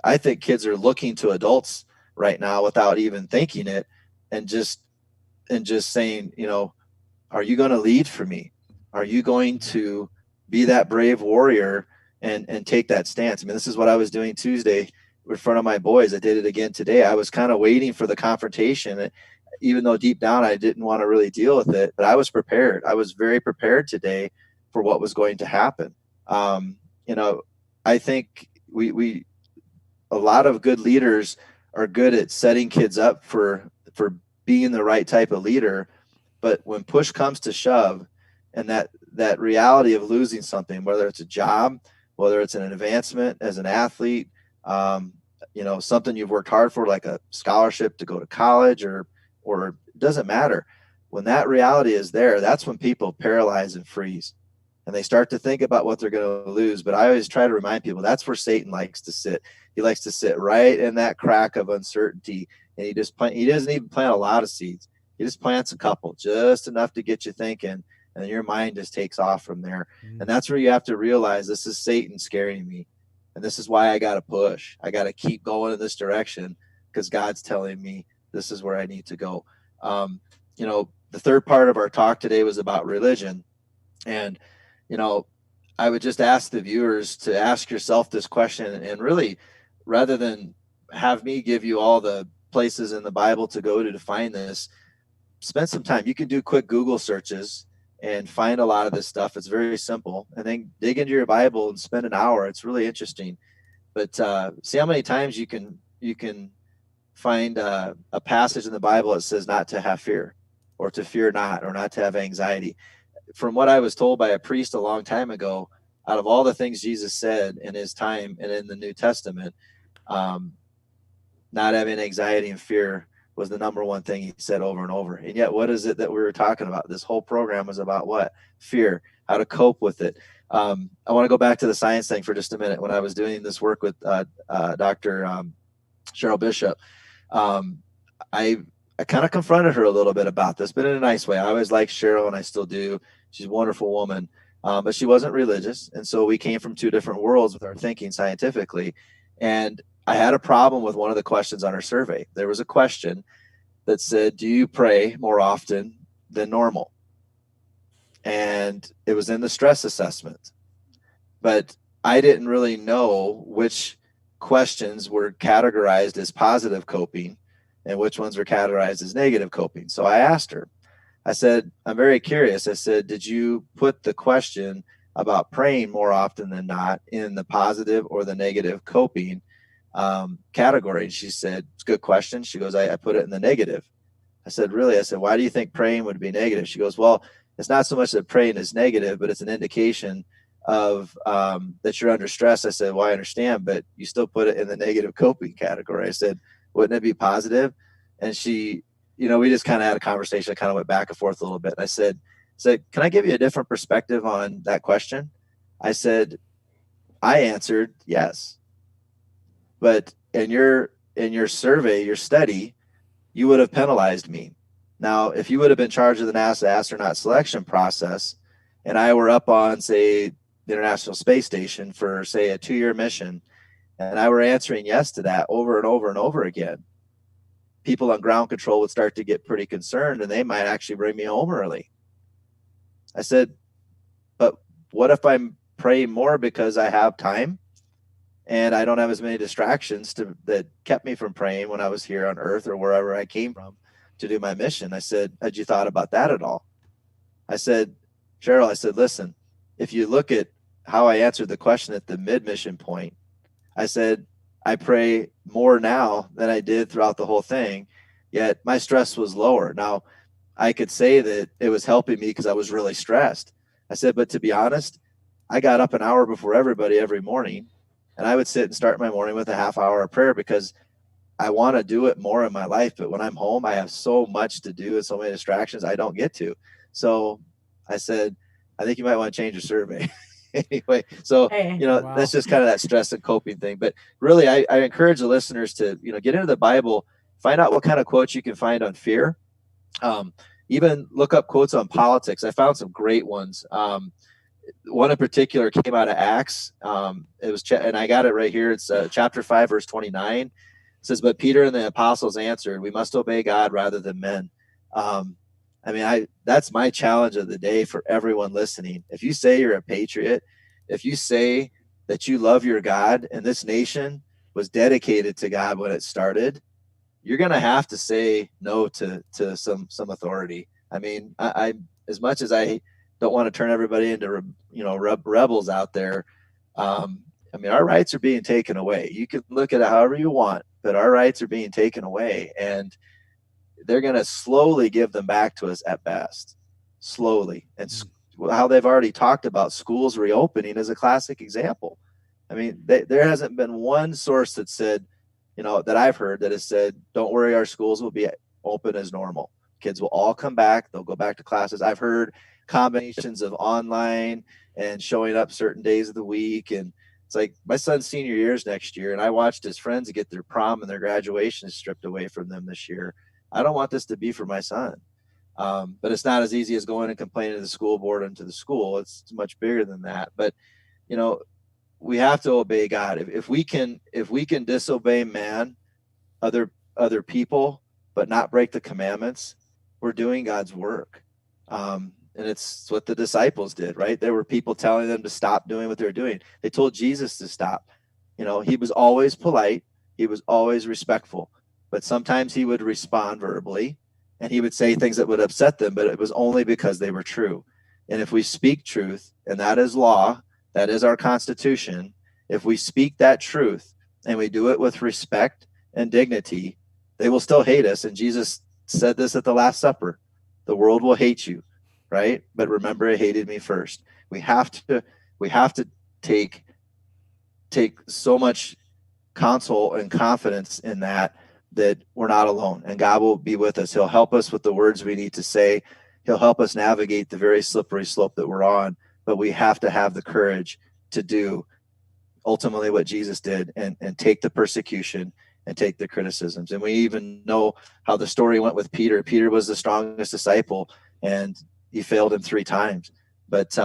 I think kids are looking to adults right now without even thinking it, and just saying, are you going to lead for me? Are you going to be that brave warrior and take that stance? I mean, this is what I was doing Tuesday in front of my boys. I did it again today. I was kind of waiting for the confrontation, even though deep down I didn't want to really deal with it, but I was prepared. I was very prepared today for what was going to happen. I think we a lot of good leaders are good at setting kids up for being the right type of leader. But when push comes to shove, and that reality of losing something, whether it's a job, whether it's an advancement as an athlete, something you've worked hard for, like a scholarship to go to college, or it doesn't matter. When that reality is there, that's when people paralyze and freeze, and they start to think about what they're going to lose. But I always try to remind people, that's where Satan likes to sit. He likes to sit right in that crack of uncertainty. And he doesn't even plant a lot of seeds. He just plants a couple, just enough to get you thinking, and then your mind just takes off from there. And that's where you have to realize, this is Satan scaring me. And this is why I got to push. I got to keep going in this direction, because God's telling me this is where I need to go. The third part of our talk today was about religion. And, I would just ask the viewers to ask yourself this question, and really, rather than have me give you all the places in the Bible to go to find this, spend some time. You can do quick Google searches and find a lot of this stuff. It's very simple. And then dig into your Bible and spend an hour. It's really interesting. But see how many times you can find a passage in the Bible that says not to have fear, or to fear not, or not to have anxiety. From what I was told by a priest a long time ago, out of all the things Jesus said in his time and in the New Testament, not having anxiety and fear was the number one thing he said over and over. And yet, what is it that we were talking about? This whole program was about what? Fear, how to cope with it. I want to go back to the science thing for just a minute. When I was doing this work with Dr. Cheryl Bishop, I kind of confronted her a little bit about this, but in a nice way. I always liked Cheryl, and I still do. She's a wonderful woman, but she wasn't religious. And so we came from two different worlds with our thinking scientifically. And I had a problem with one of the questions on her survey. There was a question that said, do you pray more often than normal? And it was in the stress assessment. But I didn't really know which questions were categorized as positive coping and which ones were categorized as negative coping. So I asked her, I said, I'm very curious. I said, did you put the question about praying more often than not in the positive or the negative coping category? And she said, it's a good question. She goes, I put it in the negative. I said, really? I said, why do you think praying would be negative? She goes, well, it's not so much that praying is negative, but it's an indication of that you're under stress. I said, well, I understand, but you still put it in the negative coping category. I said, wouldn't it be positive? And she, we just kind of had a conversation. I kind of went back and forth a little bit. I said, can I give you a different perspective on that question? I said, I answered yes. But in your survey, your study, you would have penalized me. Now, if you would have been charged with the NASA astronaut selection process, and I were up on, say, the International Space Station for, say, a 2-year mission, and I were answering yes to that over and over and over again, people on ground control would start to get pretty concerned, and they might actually bring me home early. I said, but what if I'm praying more because I have time and I don't have as many distractions that kept me from praying when I was here on Earth or wherever I came from to do my mission? I said, had you thought about that at all? I said, Cheryl, I said, listen, if you look at how I answered the question at the mid-mission point, I said, I pray more now than I did throughout the whole thing, yet my stress was lower. Now, I could say that it was helping me because I was really stressed. I said, but to be honest, I got up an hour before everybody every morning, and I would sit and start my morning with a half hour of prayer because I want to do it more in my life. But when I'm home, I have so much to do and so many distractions I don't get to. So I said, I think you might want to change your survey. Anyway, so, Wow. That's just kind of that stress and coping thing. But really, I encourage the listeners to, get into the Bible, find out what kind of quotes you can find on fear. Even look up quotes on politics. I found some great ones. One in particular came out of Acts. It was, and I got it right here. It's chapter 5, verse 29. It says, but Peter and the apostles answered, we must obey God rather than men. That's my challenge of the day for everyone listening. If you say you're a patriot, if you say that you love your God and this nation was dedicated to God when it started, you're going to have to say no to some authority. I as much as I don't want to turn everybody into, rebels out there. Our rights are being taken away. You can look at it however you want, but our rights are being taken away, and they're going to slowly give them back to us at best, slowly. And how they've already talked about schools reopening is a classic example. There hasn't been one source that said, that I've heard that has said, don't worry, our schools will be open as normal. Kids will all come back. They'll go back to classes. I've heard combinations of online and showing up certain days of the week. And it's like my son's senior year's next year, and I watched his friends get their prom and their graduation stripped away from them this year. I don't want this to be for my son. But it's not as easy as going and complaining to the school board and to the school. It's much bigger than that. But, we have to obey God. If we can disobey man, other people, but not break the commandments, we're doing God's work. And it's what the disciples did, right? There were people telling them to stop doing what they're doing. They told Jesus to stop. He was always polite. He was always respectful, but sometimes he would respond verbally and he would say things that would upset them, but it was only because they were true. And if we speak truth, and that is law, that is our Constitution, if we speak that truth and we do it with respect and dignity, they will still hate us. And Jesus said this at the Last Supper, the world will hate you, right? But remember, it hated me first. We have to take so much console and confidence in that we're not alone, and God will be with us. He'll help us with the words we need to say. He'll help us navigate the very slippery slope that we're on, but we have to have the courage to do ultimately what Jesus did and take the persecution and take the criticisms. And we even know how the story went with Peter. Peter was the strongest disciple, and he failed him 3 times. But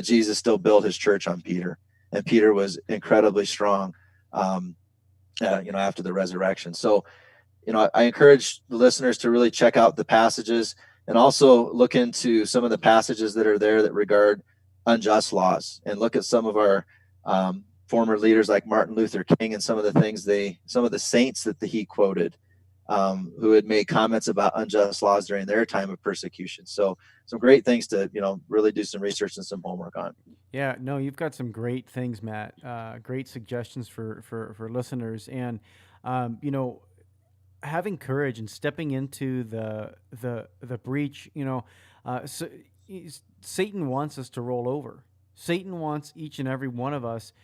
Jesus still built his church on Peter, and Peter was incredibly strong, after the resurrection. So, I encourage the listeners to really check out the passages and also look into some of the passages that are there that regard unjust laws, and look at some of our former leaders like Martin Luther King and some of the saints that he quoted, who had made comments about unjust laws during their time of persecution. So some great things to, really do some research and some homework on. Yeah, no, you've got some great things, Matt. Great suggestions for listeners, and having courage and stepping into the breach. So Satan wants us to roll over. Satan wants each and every one of us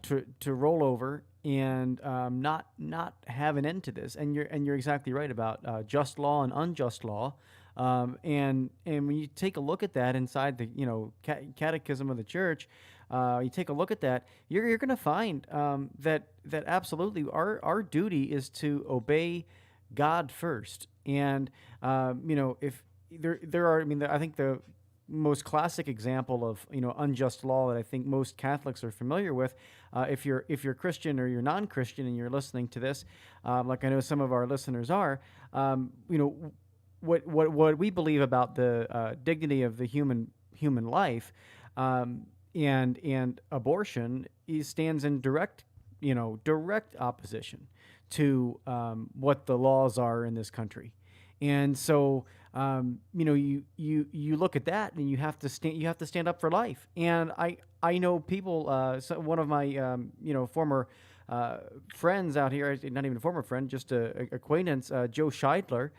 to roll over and not have an end to this. And you're exactly right about just law and unjust law. And when you take a look at that inside the Catechism of the Church, you take a look at that, you're going to find that absolutely our duty is to obey God first. And if there are, I think the most classic example of unjust law that I think most Catholics are familiar with, if you're Christian or you're non-Christian and you're listening to this, like I know some of our listeners are, what we believe about the dignity of the human life, and abortion stands in direct opposition to what the laws are in this country. And so you look at that and you have to stand up for life. And I know people, one of my former friends out here, not even a former friend, just a acquaintance, Joe Scheidler.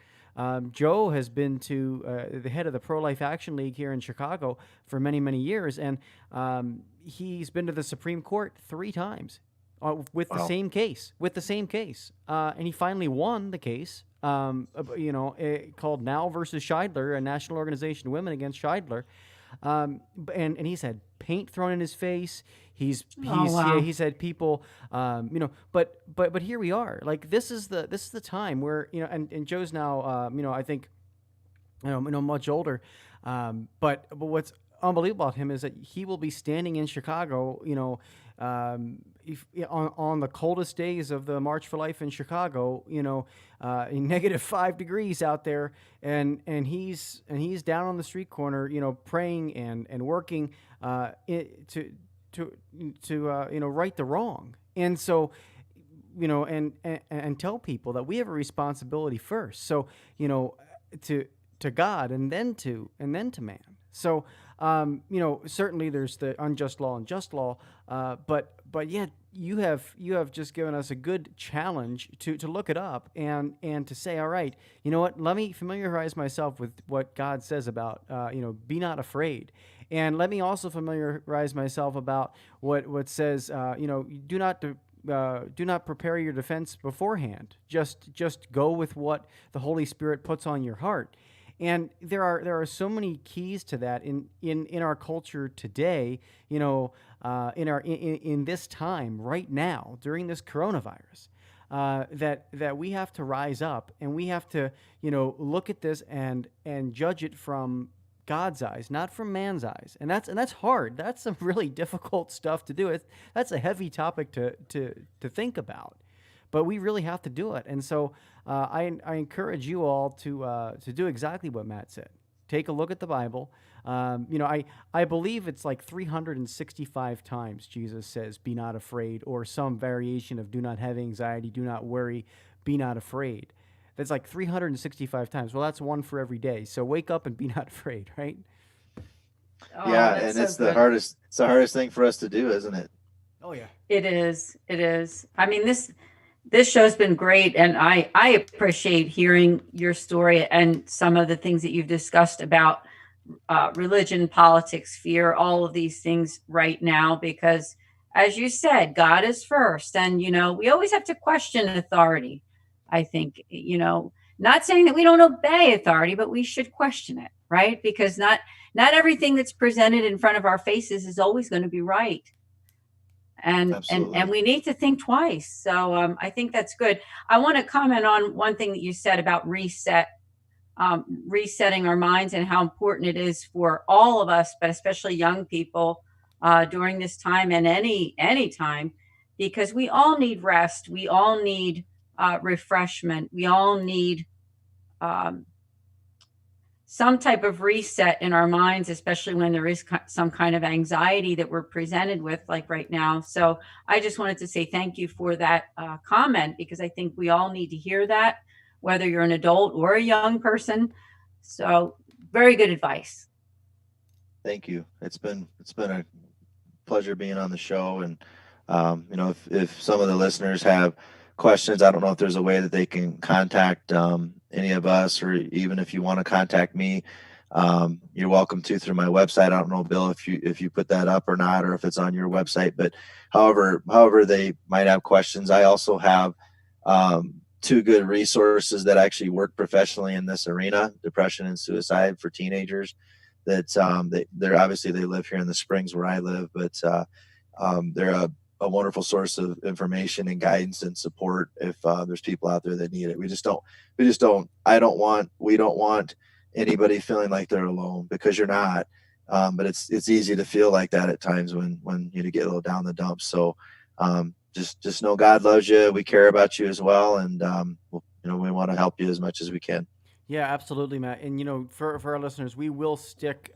Joe has been to the head of the Pro-Life Action League here in Chicago for many, many years, and he's been to the Supreme Court 3 times with the same case. And he finally won the case, called Now versus Scheidler, a national organization, Women Against Scheidler. And he's had paint thrown in his face. He's had people, but here we are. Like this is the time where and Joe's now I think much older, but what's unbelievable about him is that he will be standing in Chicago, on the coldest days of the March for Life in Chicago, in -5 degrees out there, and he's down on the street corner, praying and working to right the wrong. And so, and tell people that we have a responsibility first. So, to God and then to man. So, certainly there's the unjust law and just law, but yet you have just given us a good challenge to look it up and to say, all right, you know what? Let me familiarize myself with what God says about, be not afraid. And let me also familiarize myself about what says, do not prepare your defense beforehand. Just go with what the Holy Spirit puts on your heart. And there are so many keys to that in our culture today, in this time right now during this coronavirus, that we have to rise up and we have to look at this and judge it from God's eyes, not from man's eyes. And that's hard. That's some really difficult stuff to do. That's a heavy topic to think about. But we really have to do it. And so I encourage you all to do exactly what Matt said. Take a look at the Bible. I believe it's like 365 times Jesus says, be not afraid, or some variation of do not have anxiety, do not worry, be not afraid. That's like 365 times. Well, that's one for every day. So wake up and be not afraid, right? Oh, yeah, and so it's good. the hardest thing for us to do, isn't it? Oh yeah. It is. I mean, this show's been great, and I appreciate hearing your story and some of the things that you've discussed about religion, politics, fear, all of these things right now, because as you said, God is first. And, we always have to question authority. I think, not saying that we don't obey authority, but we should question it, right? Because not everything that's presented in front of our faces is always going to be right. And we need to think twice. So I think that's good. I want to comment on one thing that you said about resetting our minds and how important it is for all of us, but especially young people during this time and any time, because we all need rest. We all need refreshment. We all need some type of reset in our minds, especially when there is some kind of anxiety that we're presented with, like right now. So I just wanted to say thank you for that comment, because I think we all need to hear that, whether you're an adult or a young person. So very good advice. Thank you. It's been a pleasure being on the show. And if some of the listeners have questions, I don't know if there's a way that they can contact any of us, or even if you want to contact me, you're welcome to through my website. I don't know, Bill, if you put that up or not, or if it's on your website, but however they might have questions. I also have two good resources that actually work professionally in this arena: depression and suicide for teenagers. They're obviously, they live here in the Springs where I live, but they're a wonderful source of information and guidance and support if there's people out there that need it. We don't want anybody feeling like they're alone, because you're not. But it's easy to feel like that at times when you get a little down the dumps. So just know God loves you. We care about you as well, and we want to help you as much as we can. Yeah, absolutely, Matt. And for our listeners, we will stick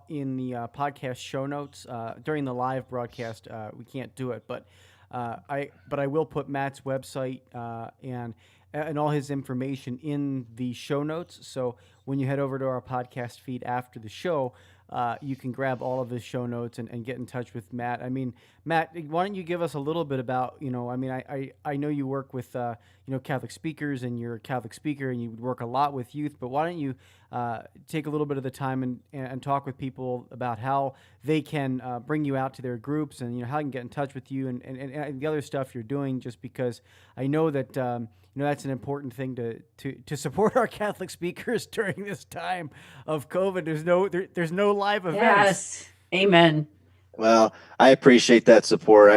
in the podcast show notes during the live broadcast. We can't do it, but I will put Matt's website and all his information in the show notes. So when you head over to our podcast feed after the show, you can grab all of his show notes and get in touch with Matt. I mean, Matt, why don't you give us a little bit about, I know you work with, Catholic speakers, and you're a Catholic speaker and you work a lot with youth, but why don't you take a little bit of the time and talk with people about how they can bring you out to their groups, and, how they can get in touch with you and the other stuff you're doing, just because I know that, that's an important thing to support our Catholic speakers during this time of COVID. There's no live events. Yes. Amen. Well, I appreciate that support.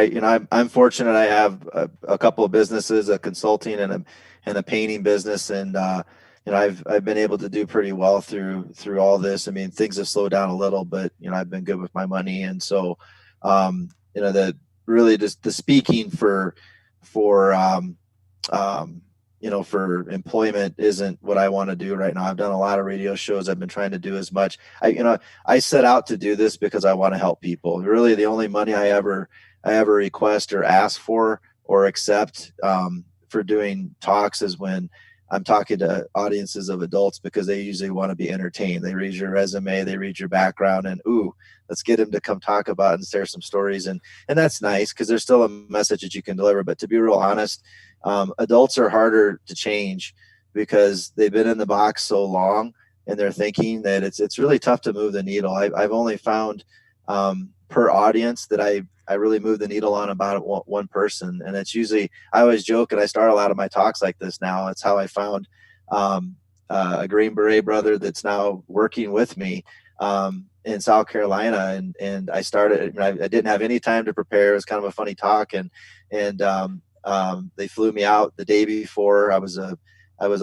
I'm fortunate. I have a couple of businesses, a consulting and a painting business, and I've been able to do pretty well through all this. I mean, things have slowed down a little, but I've been good with my money, and so that really just the speaking for employment isn't what I want to do right now. I've done a lot of radio shows. I've been trying to do as much. I set out to do this because I want to help people. Really, the only money I ever request or ask for or accept for doing talks is when I'm talking to audiences of adults, because they usually want to be entertained. They read your resume, they read your background, and let's get them to come talk about and share some stories. And that's nice, because there's still a message that you can deliver. But to be real honest, adults are harder to change because they've been in the box so long, and they're thinking that it's really tough to move the needle. I've only found per audience that I really move the needle on about one person. And it's usually, I always joke, and I start a lot of my talks like this now. It's how I found a Green Beret brother that's now working with me in South Carolina. And I started, I didn't have any time to prepare. It was kind of a funny talk. And they flew me out the day before. I was a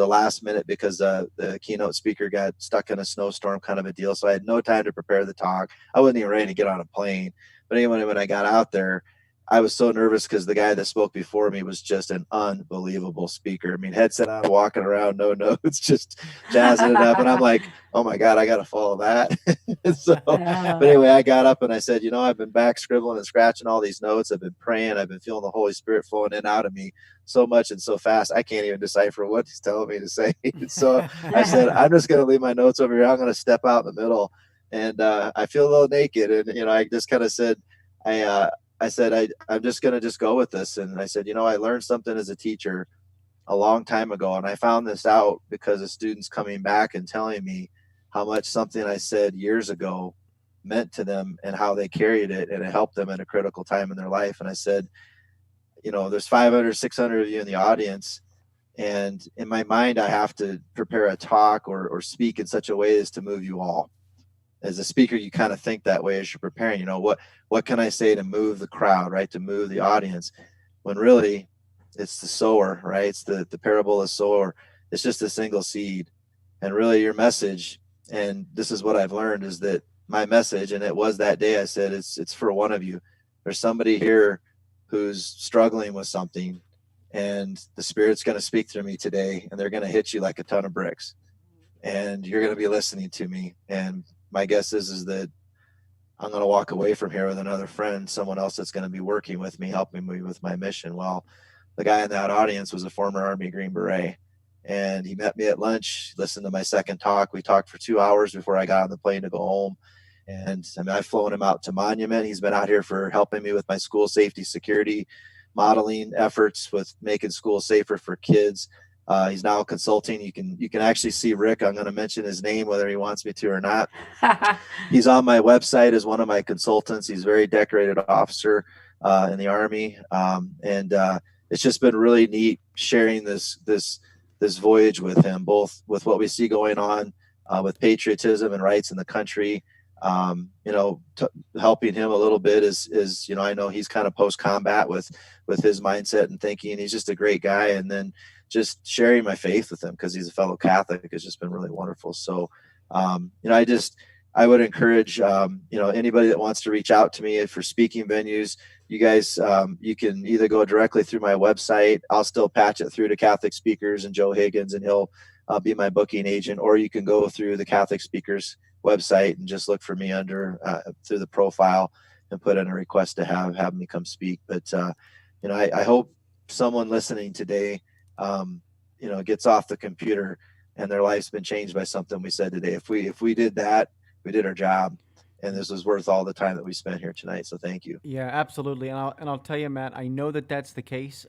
last minute because the keynote speaker got stuck in a snowstorm, kind of a deal. So I had no time to prepare the talk. I wasn't even ready to get on a plane. But anyway, when I got out there, I was so nervous because the guy that spoke before me was just an unbelievable speaker. I mean, headset on, walking around, no notes, just jazzing it up. And I'm like, oh my God, I got to follow that. But anyway, I got up and I said, I've been back scribbling and scratching all these notes. I've been praying. I've been feeling the Holy Spirit flowing in and out of me so much and so fast. I can't even decipher what he's telling me to say. So I said, I'm just going to leave my notes over here. I'm going to step out in the middle. And I feel a little naked. And, I just kind of said, I said, I'm just going to go with this. And I said, I learned something as a teacher a long time ago. And I found this out because of students coming back and telling me how much something I said years ago meant to them and how they carried it. And it helped them at a critical time in their life. And I said, there's 500, 600 of you in the audience. And in my mind, I have to prepare a talk or speak in such a way as to move you all. As a speaker, you kind of think that way as you're preparing, what can I say to move the crowd, right? To move the audience, when really it's the sower, right? It's the parable of the sower. It's just a single seed. And really your message, and this is what I've learned, is that my message, and it was that day, I said, it's for one of you. There's somebody here who's struggling with something, and the Spirit's going to speak through me today, and they're going to hit you like a ton of bricks. and you're going to be listening to me. And my guess is that I'm going to walk away from here with another friend, someone else that's going to be working with me, helping me with my mission. Well, the guy in that audience was a former Army Green Beret, and he met me at lunch, listened to my second talk. We talked for 2 hours before I got on the plane to go home. And I mean, I've flown him out to Monument. He's been out here for helping me with my school safety security modeling efforts with making schools safer for kids. He's now consulting. You can actually see Rick. I'm going to mention his name, whether he wants me to or not. He's on my website as one of my consultants. He's a very decorated officer in the Army. And it's just been really neat sharing this voyage with him, both with what we see going on with patriotism and rights in the country. Helping him a little bit is I know he's kind of post-combat with his mindset and thinking. He's just a great guy. And then just sharing my faith with him, because he's a fellow Catholic, has just been really wonderful. So, I would encourage, anybody that wants to reach out to me for speaking venues, you guys, you can either go directly through my website. I'll still patch it through to Catholic Speakers and Joe Higgins, and he'll be my booking agent, or you can go through the Catholic Speakers website and just look for me under through the profile and put in a request to have me come speak. But I hope someone listening today gets off the computer and their life's been changed by something we said today. If we did that, we did our job, and this was worth all the time that we spent here tonight. So thank you. Yeah, absolutely. And I'll tell you, Matt, I know that that's the case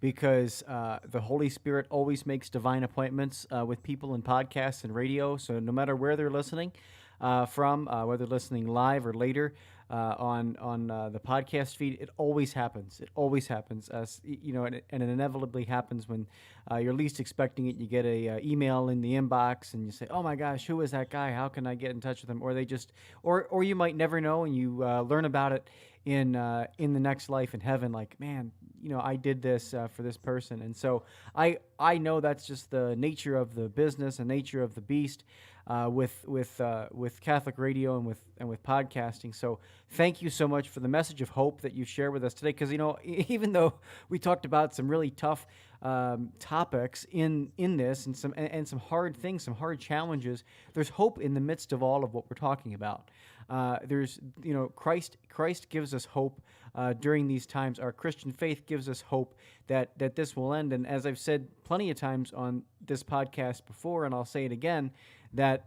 because the Holy Spirit always makes divine appointments with people in podcasts and radio. So no matter where they're listening from, whether listening live or later on the podcast feed, it always happens. It always happens. And it inevitably happens when you're least expecting it. You get a email in the inbox, and you say, "Oh my gosh, who is that guy? How can I get in touch with him?" Or they just, or you might never know, and you learn about it in the next life in heaven. Like, man, I did this for this person, and so I know that's just the nature of the business and nature of the beast. With Catholic radio and with podcasting. So thank you so much for the message of hope that you share with us today. Because even though we talked about some really tough topics in this and some hard things, some hard challenges, there's hope in the midst of all of what we're talking about. There's Christ gives us hope during these times. Our Christian faith gives us hope that this will end. And as I've said plenty of times on this podcast before, and I'll say it again, that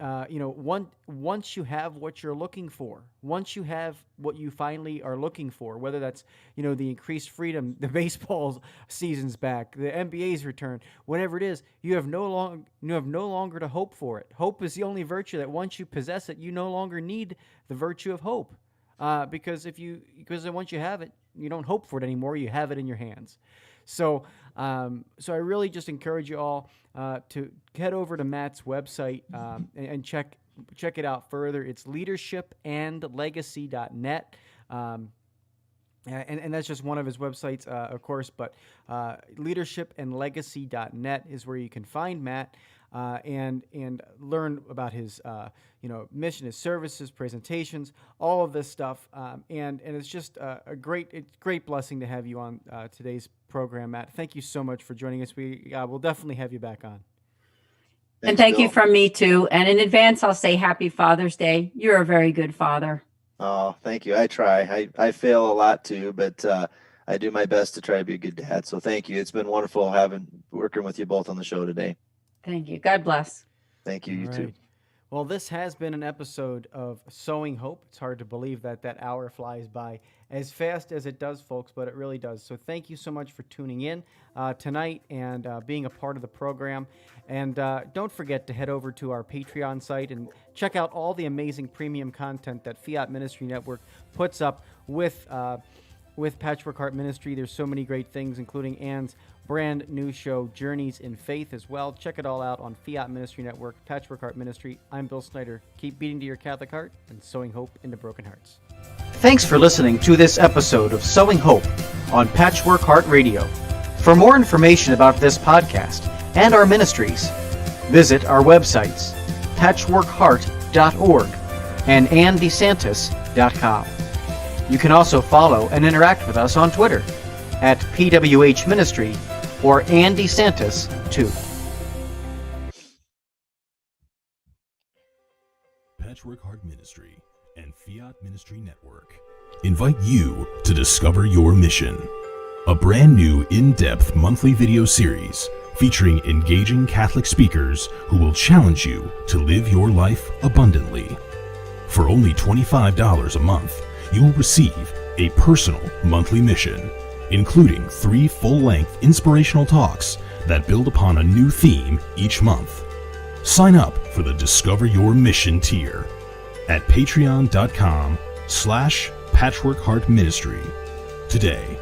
once you have what you're looking for, once you have what you finally are looking for, whether that's the increased freedom, the baseball season's back, the NBA's return, whatever it is, you have no longer to hope for it. Hope is the only virtue that once you possess it, you no longer need the virtue of hope, because once you have it, you don't hope for it anymore. You have it in your hands. So I really just encourage you all to head over to Matt's website and check it out further. It's leadershipandlegacy.net. And that's just one of his websites, of course, but leadershipandlegacy.net is where you can find Matt and learn about his mission, his services, presentations, all of this stuff. And it's just a great blessing to have you on today's program, Matt. Thank you so much for joining us. We'll definitely have you back on. And thank you from me too. And in advance, I'll say Happy Father's Day. You're a very good father. Oh, thank you. I try. I fail a lot too, but I do my best to try to be a good dad. So thank you. It's been wonderful working with you both on the show today. Thank you. God bless. Thank you. You too. Well, this has been an episode of Sowing Hope. It's hard to believe that hour flies by as fast as it does, folks, but it really does. So thank you so much for tuning in tonight and being a part of the program. And don't forget to head over to our Patreon site and check out all the amazing premium content that Fiat Ministry Network puts up with Patchwork Heart Ministry. There's so many great things, including Ann's brand new show, Journeys in Faith, as well. Check it all out on Fiat Ministry Network, Patchwork Heart Ministry. I'm Bill Snyder. Keep beating to your Catholic heart and sowing hope into broken hearts. Thanks for listening to this episode of Sowing Hope on Patchwork Heart Radio. For more information about this podcast and our ministries, visit our websites, patchworkheart.org and andesantis.com. You can also follow and interact with us on Twitter at PWH Ministry or Andy Santis 2. Patchwork Heart Ministry and Fiat Ministry Network invite you to discover your mission. A brand new in-depth monthly video series featuring engaging Catholic speakers who will challenge you to live your life abundantly. For only $25 a month, you will receive a personal monthly mission, including 3 full-length inspirational talks that build upon a new theme each month. Sign up for the Discover Your Mission tier at patreon.com/patchworkheartministry today.